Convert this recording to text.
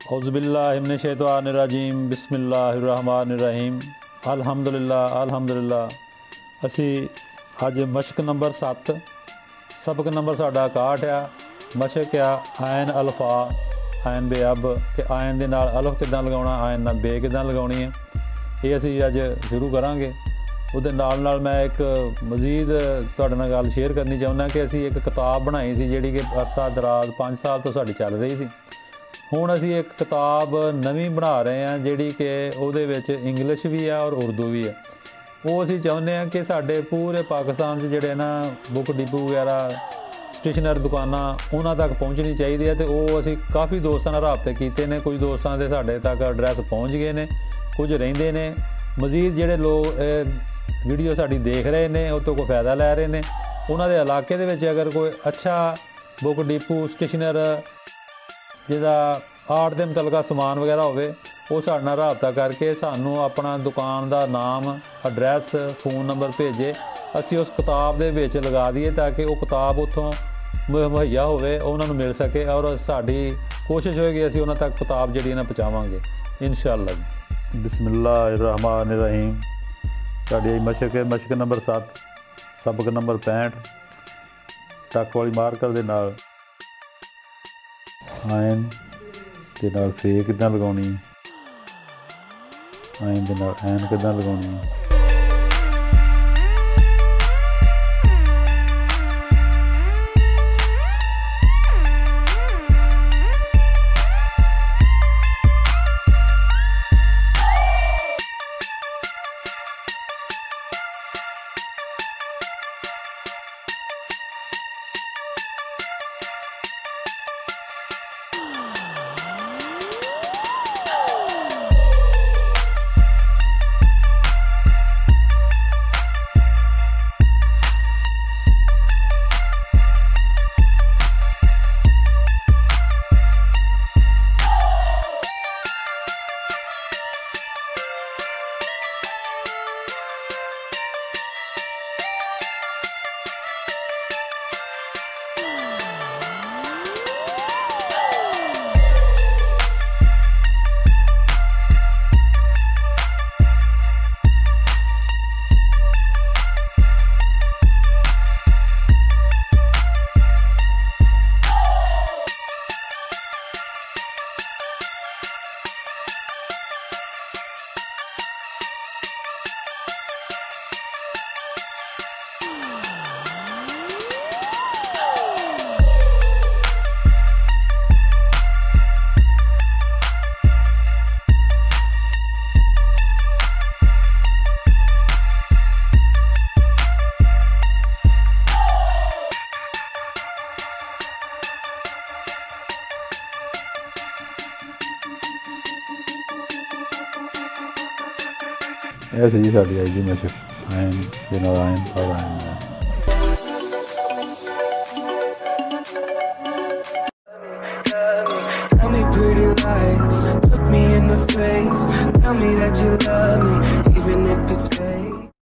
औज़ुबिल्लाहिमिनश्शैतानिर्रजीम बिस्मिल्लाहिर्रहमानिर्रहीम अल्हम्दुलिल्लाह असी अज मशक नंबर 7 सबक नंबर साडा 61 आ। मशक आ आयन अल्फा आयन बे अब कि आयन दे नाल अल्फ किदां लगाउणा आयन नाल बे किदां लगाउणी है, ये असी अज शुरू करांगे। ਉਹਦੇ ਨਾਲ मैं एक मजीद ਤੁਹਾਡੇ ਨਾਲ ਗੱਲ शेयर करनी चाहुंदा कि असी एक किताब बनाई सी जिहड़ी कि अरसा दराज 5 साल तो साडी चल रही सी। ਹੁਣ ਅਸੀਂ ਇੱਕ ਕਿਤਾਬ ਨਵੀਂ ਬਣਾ ਰਹੇ ਹਾਂ ਜਿਹੜੀ ਕਿ ਉਹਦੇ ਵਿੱਚ ਇੰਗਲਿਸ਼ ਵੀ ਆ ਔਰ ਉਰਦੂ ਵੀ ਆ। ਉਹ ਅਸੀਂ ਚਾਹੁੰਦੇ ਹਾਂ ਕਿ ਸਾਡੇ ਪੂਰੇ ਪਾਕਿਸਤਾਨ 'ਚ ਜਿਹੜੇ ਨਾ ਬੁੱਕ ਡਿਪੂ ਵਗੈਰਾ ਸਟੇਸ਼ਨਰੀ ਦੁਕਾਨਾਂ ਉਹਨਾਂ ਤੱਕ ਪਹੁੰਚਣੀ ਚਾਹੀਦੀ ਹੈ। ਅਤੇ ਉਹ ਅਸੀਂ ਕਾਫੀ ਦੋਸਤਾਂ ਨਾਲ ਰਾਬਤੇ ਕੀਤੇ ਨੇ, ਕੁਝ ਦੋਸਤਾਂ ਦੇ ਸਾਡੇ ਤੱਕ ਐਡਰੈਸ ਪਹੁੰਚ ਗਏ ਨੇ, ਕੁਝ ਰਹਿੰਦੇ ਨੇ। ਮਜ਼ੀਦ ਜਿਹੜੇ ਲੋਕ ਵੀਡੀਓ ਸਾਡੀ ਦੇਖ ਰਹੇ ਨੇ ਉਹ ਤੋਂ ਕੋਈ ਫਾਇਦਾ ਲੈ ਰਹੇ ਨੇ, ਉਹਨਾਂ ਦੇ ਇਲਾਕੇ ਦੇ ਵਿੱਚ ਅਗਰ ਕੋਈ ਅੱਛਾ ਬੁੱਕ ਡਿਪੂ ਸਟੇਸ਼ਨਰ ਜਿਹਦਾ ਆਰਟ ਦੇ ਮੁਤਲਕਾ ਸਮਾਨ ਵਗੈਰਾ ਹੋਵੇ ਉਹ ਸਾਡੇ ਨਾਲ ਰਾਬਤਾ ਕਰਕੇ ਸਾਨੂੰ ਆਪਣਾ ਦੁਕਾਨ ਦਾ ਨਾਮ, ਐਡਰੈਸ, फ़ोन ਨੰਬਰ ਭੇਜੇ। ਅਸੀਂ ਉਸ ਕਿਤਾਬ ਦੇ ਵਿੱਚ ਲਗਾ ਦਈਏ ਤਾਂ ਕਿ ਉਹ ਕਿਤਾਬ ਉੱਥੋਂ ਮੁਹੱਈਆ ਹੋਵੇ, ਉਹਨਾਂ ਨੂੰ ਮਿਲ ਸਕੇ। ਔਰ ਸਾਡੀ ਕੋਸ਼ਿਸ਼ ਹੋਏਗੀ ਅਸੀਂ ਉਹਨਾਂ ਤੱਕ ਕਿਤਾਬ ਜਿਹੜੀ ਨਾ ਪਹੁੰਚਾਵਾਂਗੇ इंशाअल्लाह। बिस्मिल्लाहिर्रहमानिर्रहीम। साड़ी मशक है मशक नंबर 7 सबक नंबर 65 टक वाली मार्कर दे नाल आयन दे नाल फे किदां लगाउणी, आयन दे नाल ऐन किदां लगाउणी। ऐसे जी साड़ी आई जी मशक आयन दे नाल आयन और ion. Tell me pretty lies, look me in the face, tell me that you